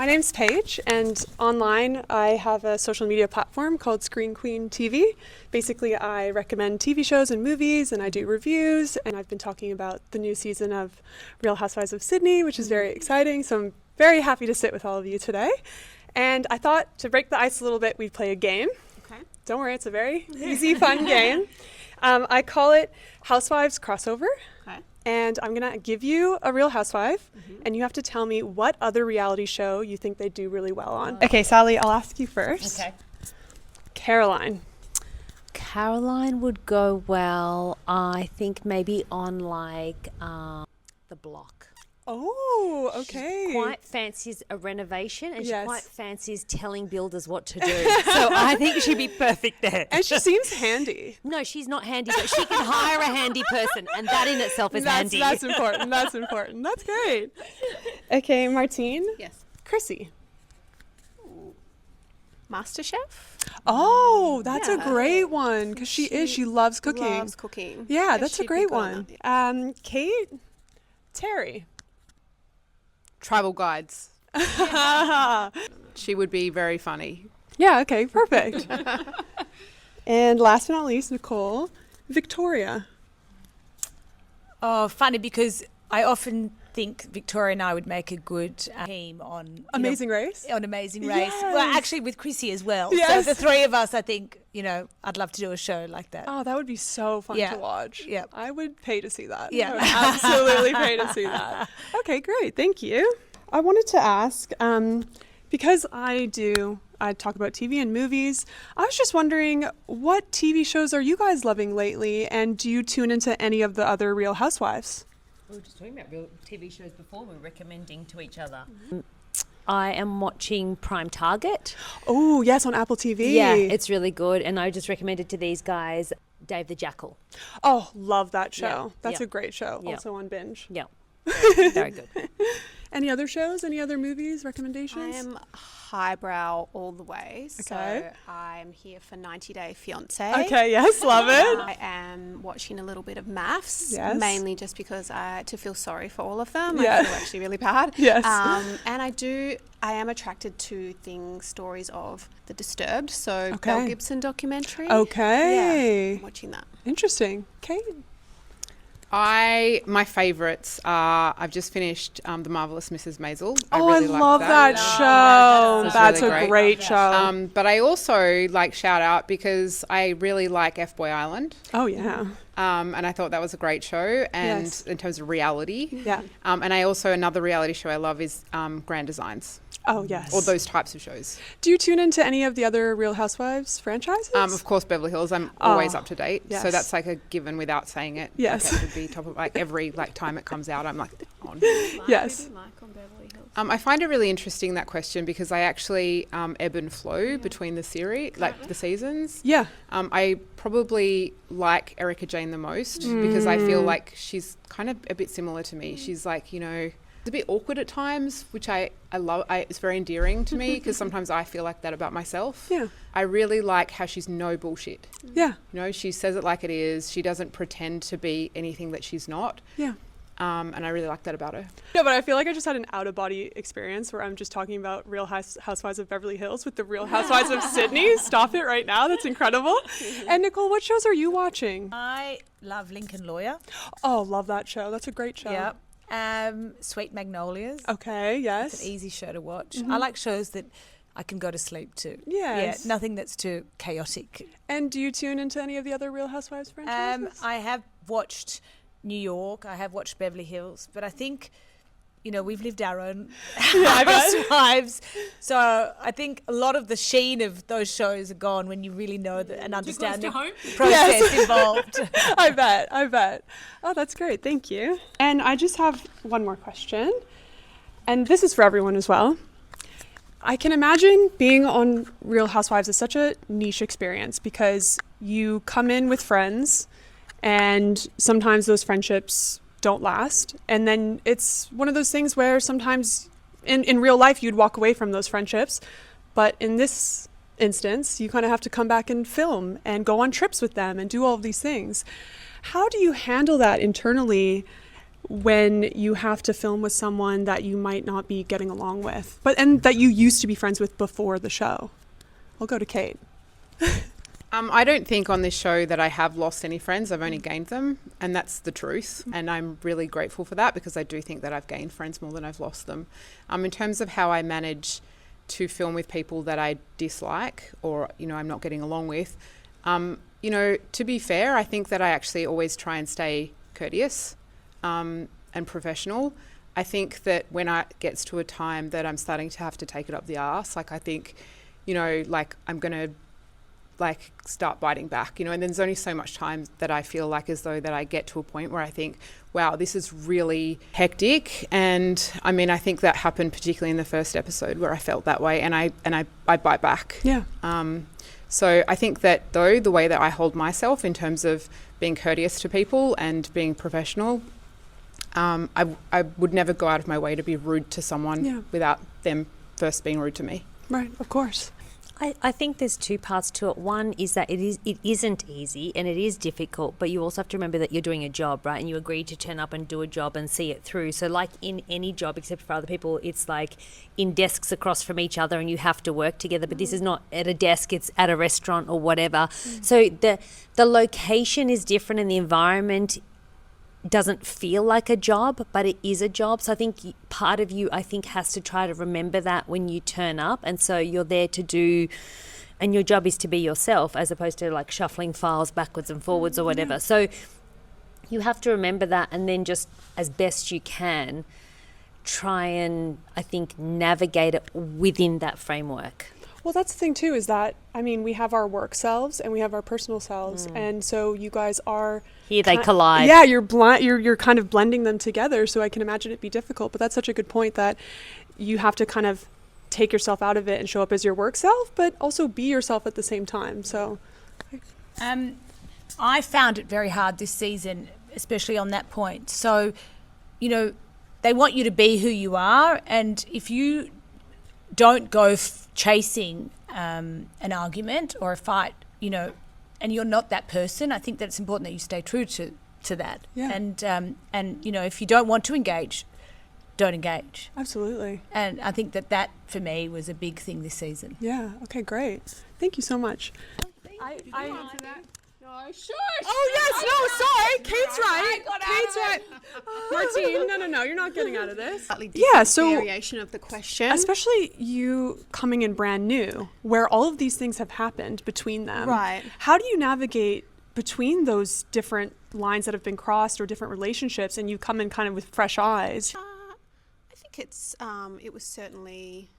My name's Paige, and online I have a social media platform called Screen Queen TV. Basically, I recommend TV shows and movies, and I do reviews, and I've been talking about the new season of Real Housewives of Sydney, which is very exciting, so I'm very happy to sit with all of you today. And I thought, to break the ice a little bit, we'd play a game. Okay. Don't worry, it's a very easy, fun game. I call it Housewives Crossover. Okay. And I'm going to give you a Real Housewife, and you have to tell me what other reality show you think they do really well on. Okay, Sally, I'll ask you first. Okay. Caroline. Caroline would go well, I think maybe on like The Block. Oh, okay. She quite fancies a renovation, and Yes. she quite fancies telling builders what to do. So I think she'd be perfect there. And she seems handy. No, she's not handy, but she can hire a handy person, and that in itself is handy. That's important. That's important. That's great. Okay, Martine. Yes. Chrissy. MasterChef. Oh, that's a Yeah. great one, because she loves cooking. Loves cooking. Yeah, that's a she'd be great good on one. that. Kate. Terry. Travel guides. She would be very funny. Yeah, okay, perfect. And last but not least, Nicole. Victoria. Oh, funny, because I often think Victoria and I would make a good team on Amazing Race. On Amazing Race. Well, Yes. actually with Chrissy as well. Yes. So the three of us, I think, I'd love to do a show like that. Oh, that would be so fun Yeah. to watch. Yeah. I would pay to see that. Yeah. I would absolutely pay to see that. Okay, great. Thank you. I wanted to ask, because I talk about TV and movies, I was just wondering, what TV shows are you guys loving lately, and do you tune into any of the other Real Housewives? We were just talking about real TV shows before. We were recommending to each other. I am watching Prime Target. Oh, yes, on Apple TV. Yeah, it's really good, and I just recommended to these guys Dave the Jackal. Oh, love that show. Yeah, That's yeah. a great show. Yeah. Also on Binge. Yeah, very good. Any other shows? Any other movies? I Recommendations? am highbrow all the way. Okay. So I'm here for 90 Day Fiancé. Okay, yes, love it. I am watching a little bit of maths, Yes. mainly just because to feel sorry for all of them. Yeah. I feel actually really bad. Yes. And I am attracted to stories of the Disturbed, so Okay. Mel Gibson documentary. Okay. Yeah, I'm watching that. Interesting. Kate? My favourites are, I've just finished The Marvelous Mrs. Maisel. I really like love that show. That's That's really a great. great show. But I also shout out because I really like F-Boy Island. Oh, yeah. And I thought that was a great show, and Yes. in terms of reality. Yeah. And I also, another reality show I love is Grand Designs, Oh, yes. or those types of shows. Do you tune into any of the other Real Housewives franchises? Of course, Beverly Hills. I'm always Oh, up to date, yes. so that's like a given without saying it. Yes. It would be top of every time it comes out. I'm on. Yes. Who do you like on Beverly Hills? I find it really interesting, that question, because I actually ebb and flow between the series, the seasons. Yeah. I probably like Erica Jane the most because I feel like she's kind of a bit similar to me. She's like, it's a bit awkward at times, which I love. It's very endearing to me because sometimes I feel like that about myself. Yeah. I really like how she's no bullshit. Yeah. She says it like it is. She doesn't pretend to be anything that she's not. Yeah. And I really like that about her. No, but I feel like I just had an out-of-body experience where I'm just talking about Real Housewives of Beverly Hills with the Real Housewives of Sydney. Stop it right now. That's incredible. And Nicole, what shows are you watching? I love Lincoln Lawyer. Oh, love that show. That's a great show. Yeah. Sweet Magnolias. Okay, yes. It's an easy show to watch. I like shows that I can go to sleep to. Yes. Yeah, nothing that's too chaotic. And do you tune into any of the other Real Housewives franchises? I have watched New York. I have watched Beverly Hills, but I think, we've lived our own housewives. So I think a lot of the sheen of those shows are gone when you really know and understand the process involved. I bet. Oh, that's great. Thank you. And I just have one more question. And this is for everyone as well. I can imagine being on Real Housewives is such a niche experience because you come in with friends and sometimes those friendships don't last. And then it's one of those things where sometimes in real life you'd walk away from those friendships. But in this instance, you kind of have to come back and film and go on trips with them and do all of these things. How do you handle that internally when you have to film with someone that you might not be getting along with, and that you used to be friends with before the show? I'll go to Kate. I don't think on this show that I have lost any friends. I've only gained them, and that's the truth. And I'm really grateful for that, because I do think that I've gained friends more than I've lost them. In terms of how I manage to film with people that I dislike or, I'm not getting along with, to be fair, I think that I actually always try and stay courteous and professional. I think that when it gets to a time that I'm starting to have to take it up the arse, I think, I'm going to start biting back, and there's only so much time that I feel as though that I get to a point where I think, wow, this is really hectic. And I think that happened particularly in the first episode where I felt that way, and I bite back. Yeah. So I think that though, the way that I hold myself in terms of being courteous to people and being professional, I would never go out of my way to be rude to someone without them first being rude to me. Right, of course. I think there's two parts to it. One is that it isn't easy and it is difficult, but you also have to remember that you're doing a job, right? And you agreed to turn up and do a job and see it through. So like in any job, except for other people, it's like in desks across from each other and you have to work together. But this is not at a desk, it's at a restaurant or whatever. So the location is different and the environment doesn't feel like a job, but it is a job. So I think part of you, has to try to remember that when you turn up. And so you're there to do, and your job is to be yourself, as opposed to like shuffling files backwards and forwards or whatever. So you have to remember that, and then just as best you can, try and, navigate it within that framework. Well, that's the thing too, is that, we have our work selves and we have our personal selves. And so you guys are... Here they collide. Yeah, you're kind of blending them together. So I can imagine it'd be difficult. But that's such a good point, that you have to kind of take yourself out of it and show up as your work self, but also be yourself at the same time. So... I found it very hard this season, especially on that point. So, they want you to be who you are. And if you don't go chasing an argument or a fight, and you're not that person, I think that it's important that you stay true to that. Yeah. And if you don't want to engage, don't engage. Absolutely. And I think that for me was a big thing this season. Yeah. Okay, great. Thank you so much. Oh, yes. No, sorry. Kate's right. Kate's right. Martine, no. You're not getting out of this. Yeah, so variation of the question. Especially you coming in brand new, where all of these things have happened between them. Right. How do you navigate between those different lines that have been crossed or different relationships, and you come in kind of with fresh eyes? I think it was certainly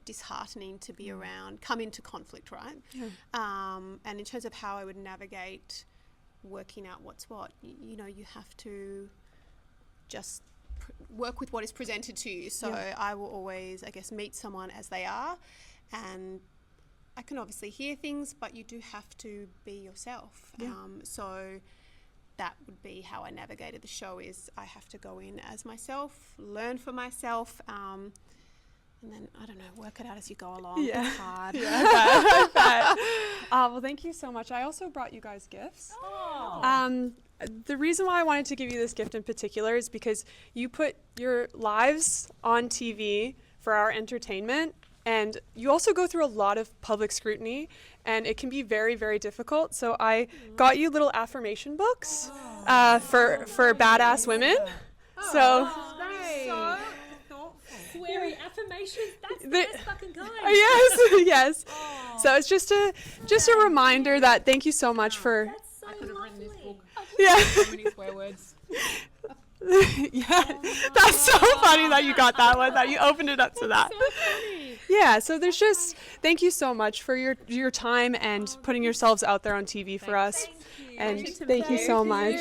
disheartening to be around, come into conflict, right? Yeah. And in terms of how I would navigate working out what's what, you have to just work with what is presented to you. So I will always, meet someone as they are, and I can obviously hear things, but you do have to be yourself. Yeah. So that would be how I navigated the show, is I have to go in as myself, learn for myself, and then, work it out as you go along. Yeah. It's hard. Yeah, I bet. Well, thank you so much. I also brought you guys gifts. Oh. The reason why I wanted to give you this gift in particular is because you put your lives on TV for our entertainment, and you also go through a lot of public scrutiny, and it can be very, very difficult. So I got you little affirmation books for badass women. So Sweary affirmations. That's the best fucking kind. yes. So it's just a reminder that thank you so much for. That's so I could have written this book. Yeah. So many swear words. That's so funny that you got that one, that you opened it up to that. Yeah, so there's just thank you so much for your time and putting yourselves out there on TV for us. And thank you so much.